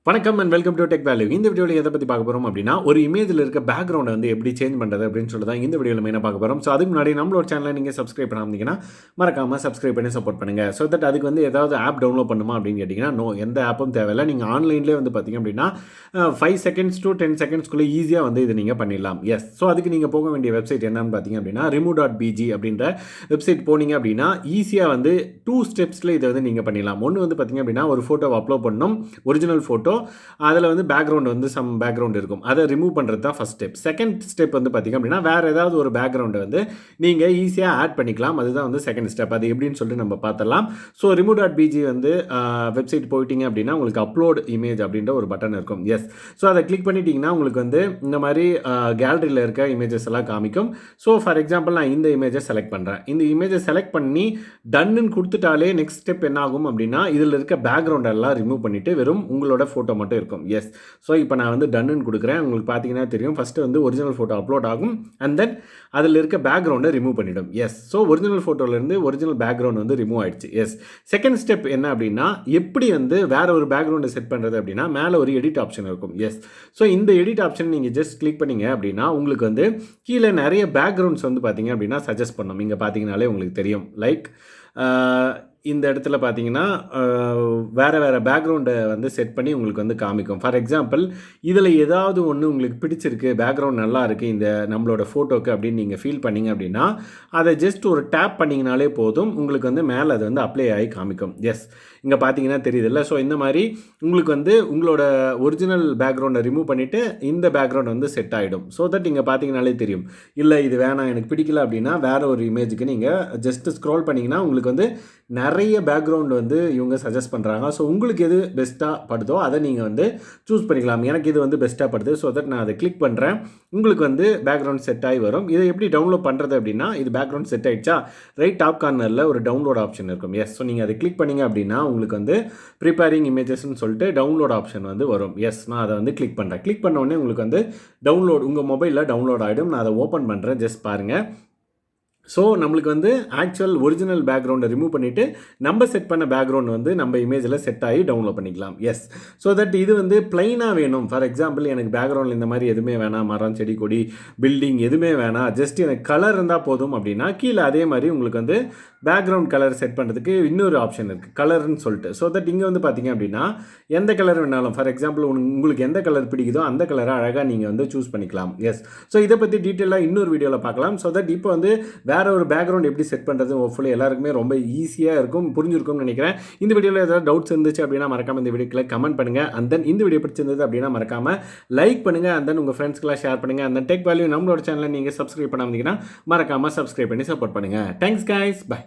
வணக்கம் and welcome to tech value. இந்த வீடியோவில் எதை பற்றி பார்க்க போகிறோம் அப்படின்னா, ஒரு இமேஜில் இருக்க பேக்ரவுண்டை வந்து எப்படி சேஞ்ச் பண்ணுறது அப்படின்னு சொல்லி தான் இந்த வீடியோவில் மெயினாக பார்க்க போகிறோம். ஸோ அதுக்கு முன்னாடி நம்மளோட சேனலை நீங்கள் சப்ஸ்கிரைப் பண்ணாமீங்கன்னா மறக்காமல் சப்ஸ்கிரைப் பண்ணி சப்போர்ட் பண்ணுங்கள். ஸோ தட் அதுக்கு வந்து ஏதாவது ஆப் டவுன்லோட் பண்ணுமா அப்படின்னு கேட்டிங்கன்னா, நோ, எந்த ஆப்பும் தேவையில்லை. நீங்கள் ஆன்லைன்லேயே வந்து பார்த்திங்க அப்படின்னா 5 seconds to 10 secondsக்குள்ளே ஈஸியாக வந்து இது நீங்கள் பண்ணிடலாம். எஸ், ஸோ அதுக்கு நீங்கள் போக வேண்டிய வெப்சைட் என்னன்னு பார்த்தீங்க அப்படின்னா remove.bg அப்படின்ற வெப்சைட் போனீங்க அப்படின்னா ஈஸியாக வந்து 2 ஸ்டெப்ஸில் இதை வந்து நீங்கள் பண்ணிடலாம். ஒன்று வந்து பார்த்திங்க அப்படின்னா ஒரு ஃபோட்டோவை அப்லோட் பண்ணணும், ஒரிஜினல் ஃபோட்டோ. அதில் வந்து பேக்ரவுண்ட் வந்து பேக்ரவுண்ட் இருக்கும், அதை ரிமூவ் பண்ணுறது தான் ஃபஸ்ட் ஸ்டெப். செகண்ட் ஸ்டெப் வந்து பார்த்திங்க அப்படின்னா வேறு ஏதாவது ஒரு பேக்ரவுண்டை வந்து நீங்கள் ஈஸியாக ஆட் பண்ணிக்கலாம். அதுதான் வந்து செகண்ட் ஸ்டெப். அது எப்படின்னு சொல்லிட்டு நம்ம பார்த்துடலாம். ஸோ remove.bg வந்து வெப்சைட் போயிட்டீங்க அப்படின்னா உங்களுக்கு அப்லோட் இமேஜ் அப்படின்ற ஒரு பட்டன் இருக்கும். எஸ், ஸோ அதை கிளிக் பண்ணிட்டீங்கன்னா உங்களுக்கு வந்து இந்த மாதிரி கேலரியில் இருக்க இமேஜஸ் எல்லாம் காமிக்கும். ஸோ ஃபார் எக்ஸாம்பிள் நான் இந்த இமேஜை செலக்ட் பண்ணுறேன். இந்த இமேஜை செலக்ட் பண்ணி டன்னு கொடுத்துட்டாலே நெக்ஸ்ட் ஸ்டெப் என்ன ஆகும் அப்படின்னா இதில் இருக்க பேக்ரவுண்ட் எல்லாம் ரிமூவ் பண்ணிவிட்டு வெறும் உங்களோட ஃபோட்டோ மட்டும் இருக்கும். எஸ், ஸோ இப்போ நான் வந்து டன்னு கொடுக்குறேன். உங்களுக்கு பார்த்தீங்கன்னா தெரியும், ஃபஸ்ட்டு வந்து ஒரிஜினல் ஃபோட்டோ அப்லோட் ஆகும் அண்ட் தென் அதில் இருக்க பேக்ரவுண்டை ரிமூவ் பண்ணிவிடும். எஸ், ஸோ ஒரிஜினல் ஃபோட்டோலேருந்து ஒரிஜினல் பேக்ரவுண்ட் வந்து ரிமூவ் ஆகிடுச்சு. எஸ், செகண்ட் ஸ்டெப் என்ன அப்படின்னா எப்படி வந்து வேறு ஒரு பேக்ரவுண்டை செட் பண்ணுறது அப்படின்னா மேலே ஒரு எடிட் ஆப்ஷன் இருக்கும். எஸ், ஸோ இந்த எடிட் ஆப்ஷன் நீங்கள் ஜஸ்ட் கிளிக் பண்ணிங்க அப்படின்னா உங்களுக்கு வந்து கீழே நிறைய பேக்ரவுண்ட்ஸ் வந்து பார்த்தீங்க அப்படின்னா சஜஸ்ட் பண்ணணும். இங்கே பார்த்தீங்கனாலே உங்களுக்கு தெரியும், லைக் இந்த இடத்துல பார்த்தீங்கன்னா வேறு வேறு பேக்ரவுண்டை வந்து செட் பண்ணி உங்களுக்கு வந்து காமிக்கும். ஃபார் எக்ஸாம்பிள் இதில் ஏதாவது ஒன்று உங்களுக்கு பிடிச்சிருக்கு, பேக்ரவுண்ட் நல்லா இருக்குது இந்த நம்மளோட ஃபோட்டோக்கு அப்படின்னு நீங்கள் ஃபீல் பண்ணிங்க அப்படின்னா அதை ஜஸ்ட் ஒரு டேப் பண்ணிங்கனாலே போதும், உங்களுக்கு வந்து மேலே அது வந்து அப்ளை ஆகி காமிக்கும். எஸ், இங்கே பார்த்தீங்கன்னா தெரியுதுல்ல. ஸோ இந்த மாதிரி உங்களுக்கு வந்து உங்களோட ஒரிஜினல் பேக்ரவுண்டை ரிமூவ் பண்ணிவிட்டு இந்த பேக்ரவுண்ட் வந்து செட் ஆகிடும். ஸோ தட் இங்கே பார்த்தீங்கனாலே தெரியும், இல்லை இது வேணாம் எனக்கு பிடிக்கல அப்படின்னா வேறு ஒரு இமேஜுக்கு நீங்கள் ஜஸ்ட்டு ஸ்க்ரோல் பண்ணிங்கன்னா உங்களுக்கு வந்து நிறைய பேக்ரவுண்ட் வந்து இவங்க சஜஸ்ட் பண்ணுறாங்க. ஸோ உங்களுக்கு எது பெஸ்ட்டாக படுதோ அதை நீங்கள் வந்து சூஸ் பண்ணிக்கலாம். எனக்கு இது வந்து பெஸ்ட்டாக படுது, ஸோ தட் நான் அதை கிளிக் பண்ணுறேன். உங்களுக்கு வந்து பேக்ரவுண்ட் செட் ஆகி வரும். இதை எப்படி டவுன்லோட் பண்ணுறது அப்படின்னா, இது பேக்ரவுண்ட் செட் ஆகிடுச்சா ரைட் டாப் கார்னரில் ஒரு டவுன்லோட் ஆப்ஷன் இருக்கும். எஸ், ஸோ நீங்கள் அதை கிளிக் பண்ணிங்க அப்படின்னா உங்களுக்கு வந்து ப்ரிப்பேரிங் இமேஜஸ்ன்னு சொல்லிட்டு டவுன்லோட் ஆப்ஷன் வந்து வரும். எஸ், நான் அதை வந்து கிளிக் பண்ணுறேன். கிளிக் பண்ண உடனே உங்களுக்கு வந்து டவுன்லோட் உங்கள் மொபைலில் டவுன்லோட் ஆகிடும். நான் அதை ஓப்பன் பண்ணுறேன், ஜஸ்ட் பாருங்கள். ஸோ நம்மளுக்கு வந்து ஆக்சுவல் ஒரிஜினல் பேக்ரவுண்டை ரிமூவ் பண்ணிவிட்டு நம்ம செட் பண்ண பேக்ரவுண்ட் வந்து நம்ம இமேஜில் செட் ஆகி டவுன்லோட் பண்ணிக்கலாம். எஸ், ஸோ தட் இது வந்து பிளைனாக வேணும். ஃபார் எக்ஸாம்பிள் எனக்கு பேக்ரவுண்டில் இந்த மாதிரி எதுவுமே வேணாம், மரம் செடி கொடி பில்டிங் எதுவுமே வேணாம், ஜஸ்ட் எனக்கு கலர் இருந்தால் போதும் அப்படின்னா கீழே அதே மாதிரி உங்களுக்கு வந்து பேக்ரவுண்ட் கலர் செட் பண்ணுறதுக்கு இன்னொரு ஆப்ஷன் இருக்குது, கலர்னு சொல்லிட்டு. ஸோ தட் இங்கே வந்து பார்த்தீங்க அப்படின்னா எந்த கலர் வேணாலும், ஃபார் எக்ஸாம்பிள் உங்களுக்கு எந்த கலர் பிடிக்குதோ அந்த கலரை அழகாக நீங்கள் வந்து சூஸ் பண்ணிக்கலாம். எஸ், ஸோ இதை பற்றி டீட்டெயிலாக இன்னொரு வீடியோவில் பார்க்கலாம். ஸோ தட் இப்போ வந்து வேறு ஒரு பேக்ரவுண்ட் எப்படி செட் பண்ணுறது ஹோப்ஃபுல்லி எல்லாருக்குமே ரொம்ப ஈஸியாக இருக்கும், புரிஞ்சிருக்கும்னு நினைக்கிறேன். இந்த வீடியோவில் ஏதாவது டவுட்ஸ் இருந்துச்சு அப்படின்னா மறக்காமல் இந்த வீடியோக்கில் கமெண்ட் பண்ணுங்கள். அண்ட் தென் இந்த வீடியோ பிடிச்சிருந்தது அப்படின்னா மறக்காமல் லைக் பண்ணுங்கள். அண்ட் தென் உங்கள் ஃப்ரெண்ட்ஸ்க்கெலாம் ஷேர் பண்ணுங்கள். அந்த டெக் வேல்யூ நம்மளோட சேனலை நீங்கள் சப்ஸ்கிரைப் பண்ணாமல் மறக்காமல் சப்ஸ்கிரைப் பண்ணி சப்போர்ட் பண்ணுங்கள். Thanks guys, by.